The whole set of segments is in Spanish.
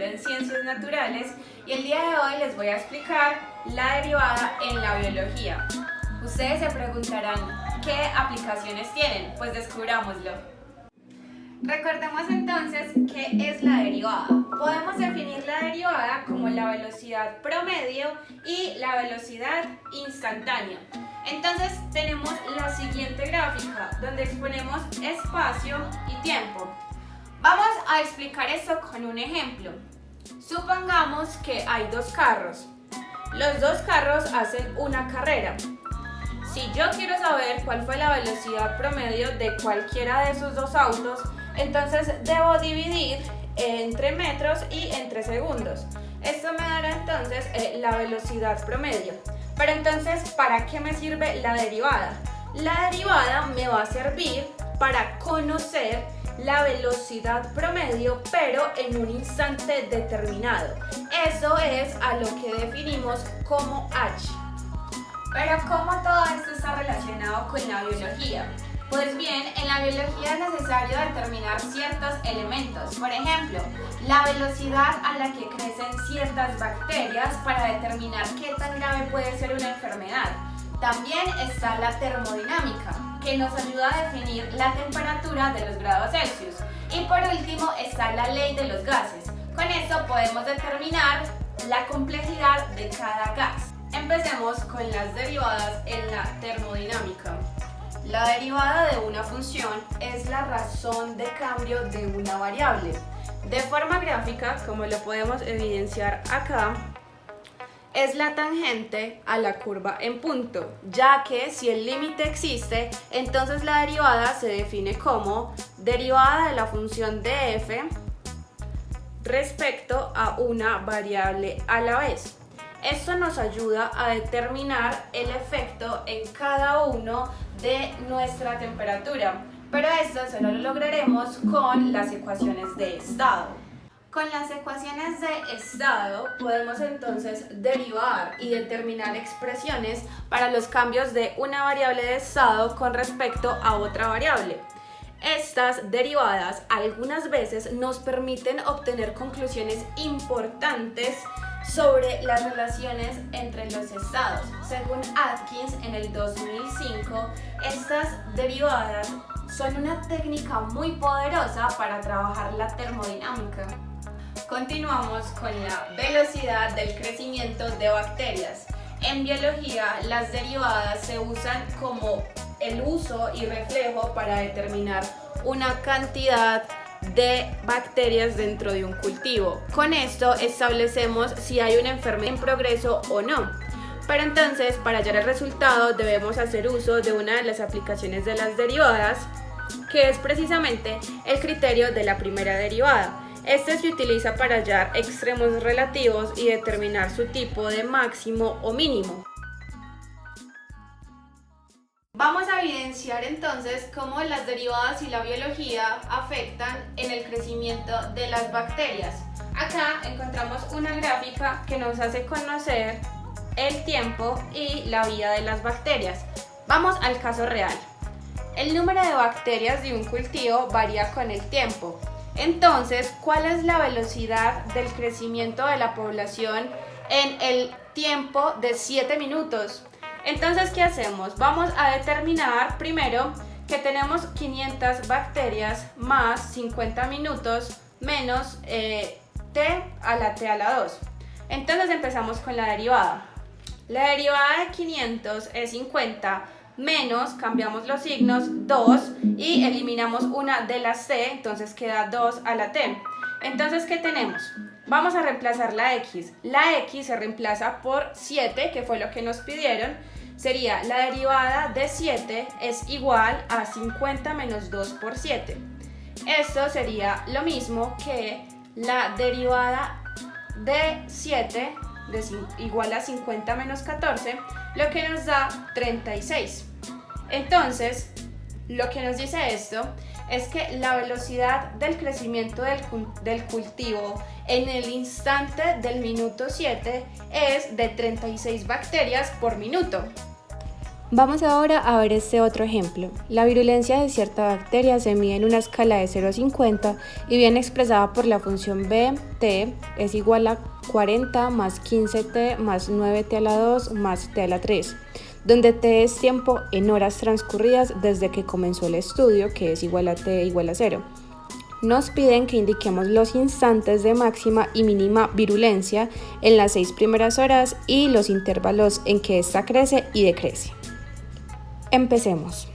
licenciatura en Ciencias Naturales y el día de hoy les voy a explicar la derivada en la biología. Ustedes se preguntarán, ¿qué aplicaciones tienen? Pues descubrámoslo. Recordemos entonces qué es la derivada. Podemos definir la derivada como la velocidad promedio y la velocidad instantánea. Entonces tenemos la siguiente gráfica donde exponemos espacio y tiempo. Vamos a explicar esto con un ejemplo. Supongamos que hay dos carros. Los dos carros hacen una carrera. Si yo quiero saber cuál fue la velocidad promedio de cualquiera de esos dos autos, entonces debo dividir entre metros y entre segundos. Esto me dará entonces la velocidad promedio. Pero entonces, ¿para qué me sirve la derivada? La derivada me va a servir para conocer la velocidad promedio, pero en un instante determinado. Eso es a lo que definimos como h. Pero ¿cómo todo esto está relacionado con la biología? Pues bien, en la biología es necesario determinar ciertos elementos. Por ejemplo, la velocidad a la que crecen ciertas bacterias para determinar qué tan grave puede ser una enfermedad. También está la termodinámica, que nos ayuda a definir la temperatura de los grados Celsius. Y por último está la ley de los gases. Con esto podemos determinar la complejidad de cada gas. Empecemos con las derivadas en la termodinámica. La derivada de una función es la razón de cambio de una variable. De forma gráfica, como lo podemos evidenciar acá, es la tangente a la curva en punto, ya que si el límite existe, entonces la derivada se define como derivada de la función de f respecto a una variable a la vez. Esto nos ayuda a determinar el efecto en cada uno de nuestra temperatura, pero esto solo lo lograremos con las ecuaciones de estado. Con las ecuaciones de estado podemos entonces derivar y determinar expresiones para los cambios de una variable de estado con respecto a otra variable. Estas derivadas algunas veces nos permiten obtener conclusiones importantes sobre las relaciones entre los estados. Según Atkins en el 2005, estas derivadas son una técnica muy poderosa para trabajar la termodinámica. Continuamos con la velocidad del crecimiento de bacterias. En biología, las derivadas se usan como el uso y reflejo para determinar una cantidad de bacterias dentro de un cultivo. Con esto establecemos si hay una enfermedad en progreso o no. Pero entonces, para hallar el resultado, debemos hacer uso de una de las aplicaciones de las derivadas, que es precisamente el criterio de la primera derivada. Este se utiliza para hallar extremos relativos y determinar su tipo de máximo o mínimo. Vamos a evidenciar entonces cómo las derivadas y la biología afectan en el crecimiento de las bacterias. Acá encontramos una gráfica que nos hace conocer el tiempo y la vida de las bacterias. Vamos al caso real. El número de bacterias de un cultivo varía con el tiempo. Entonces, ¿cuál es la velocidad del crecimiento de la población en el tiempo de 7 minutos? Entonces, ¿qué hacemos? Vamos a determinar primero que tenemos 500 bacterias más 50 minutos menos t a la t a la 2. Entonces empezamos con la derivada. La derivada de 500 es 50 menos, cambiamos los signos, 2 y eliminamos una de las t, entonces queda 2 a la t. Entonces, ¿qué tenemos? Vamos a reemplazar la x. La x se reemplaza por 7, que fue lo que nos pidieron. Sería la derivada de 7 es igual a 50 menos 2 por 7. Esto sería lo mismo que la derivada de 7 igual a 50 menos 14, lo que nos da 36. Entonces, lo que nos dice esto es que la velocidad del crecimiento del cultivo en el instante del minuto 7 es de 36 bacterias por minuto. Vamos ahora a ver este otro ejemplo. La virulencia de cierta bacteria se mide en una escala de 0 a 50 y viene expresada por la función bt es igual a 40 más 15t más 9t a la 2 más t a la 3, donde t es tiempo en horas transcurridas desde que comenzó el estudio, que es igual a t igual a 0. Nos piden que indiquemos los instantes de máxima y mínima virulencia en las 6 primeras horas y los intervalos en que ésta crece y decrece. Empecemos.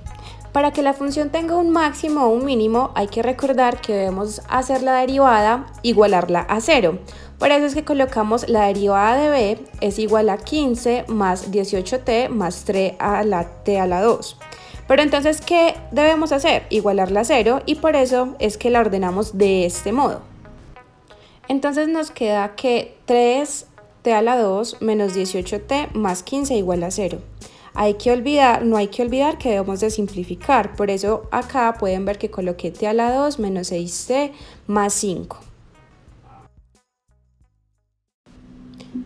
Para que la función tenga un máximo o un mínimo, hay que recordar que debemos hacer la derivada, igualarla a 0. Por eso es que colocamos la derivada de b es igual a 15 más 18t más 3 a la t a la 2. Pero entonces, ¿qué debemos hacer? Igualarla a 0, y por eso es que la ordenamos de este modo. Entonces nos queda que 3t a la 2 menos 18t más 15 igual a 0. No hay que olvidar que debemos de simplificar, por eso acá pueden ver que coloqué t a la 2 menos 6t más 5.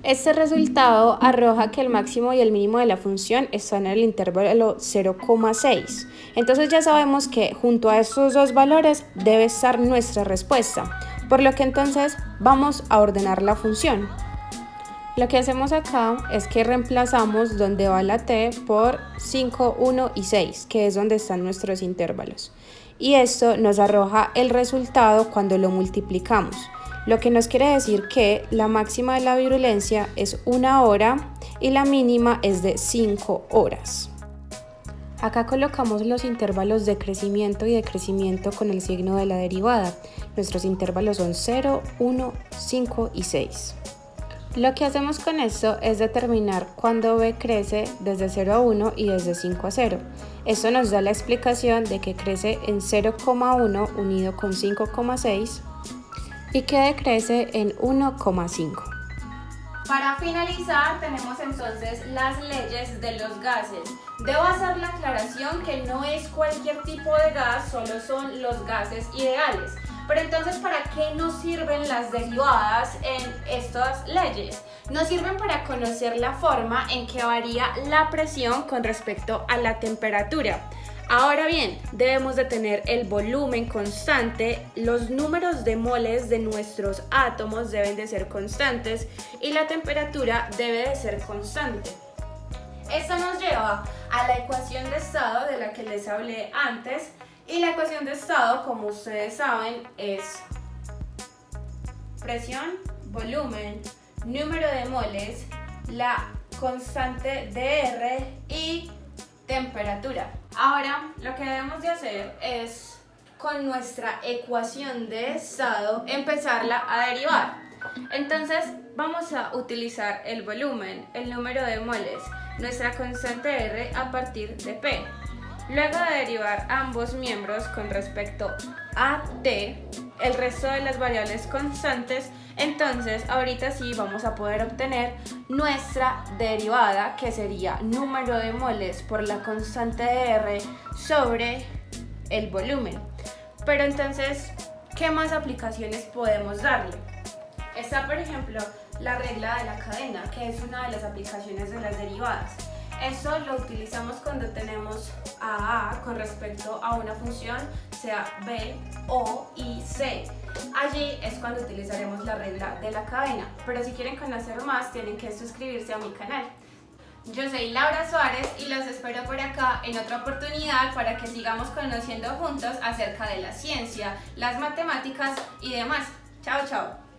Este resultado arroja que el máximo y el mínimo de la función están en el intervalo 0,6. Entonces ya sabemos que junto a estos dos valores debe estar nuestra respuesta, por lo que entonces vamos a ordenar la función. Lo que hacemos acá es que reemplazamos donde va la t por 5, 1 y 6, que es donde están nuestros intervalos. Y esto nos arroja el resultado cuando lo multiplicamos, lo que nos quiere decir que la máxima de la virulencia es 1 hora y la mínima es de 5 horas. Acá colocamos los intervalos de crecimiento y decrecimiento con el signo de la derivada. Nuestros intervalos son 0, 1, 5 y 6. Lo que hacemos con esto es determinar cuándo b crece desde 0 a 1 y desde 5 a 0. Esto nos da la explicación de que crece en 0,1 unido con 5,6 y que decrece en 1,5. Para finalizar, tenemos entonces las leyes de los gases. Debo hacer la aclaración que no es cualquier tipo de gas, solo son los gases ideales. Pero entonces, ¿para qué nos sirven las derivadas en estas leyes? Nos sirven para conocer la forma en que varía la presión con respecto a la temperatura. Ahora bien, debemos de tener el volumen constante, los números de moles de nuestros átomos deben de ser constantes y la temperatura debe de ser constante. Esto nos lleva a la ecuación de estado de la que les hablé antes, y la ecuación de estado, como ustedes saben, es presión, volumen, número de moles, la constante dr y temperatura. Ahora, lo que debemos de hacer es, con nuestra ecuación de estado, empezarla a derivar. Entonces, vamos a utilizar el volumen, el número de moles, nuestra constante R a partir de P. Luego de derivar ambos miembros con respecto a T, el resto de las variables constantes, entonces ahorita sí vamos a poder obtener nuestra derivada, que sería número de moles por la constante de R sobre el volumen. Pero entonces, ¿qué más aplicaciones podemos darle? Está, por ejemplo, la regla de la cadena, que es una de las aplicaciones de las derivadas. Eso lo utilizamos cuando tenemos a con respecto a una función, sea b, o y c. Allí es cuando utilizaremos la regla de la cadena, pero si quieren conocer más tienen que suscribirse a mi canal. Yo soy Laura Suárez y los espero por acá en otra oportunidad para que sigamos conociendo juntos acerca de la ciencia, las matemáticas y demás. Chao, chao.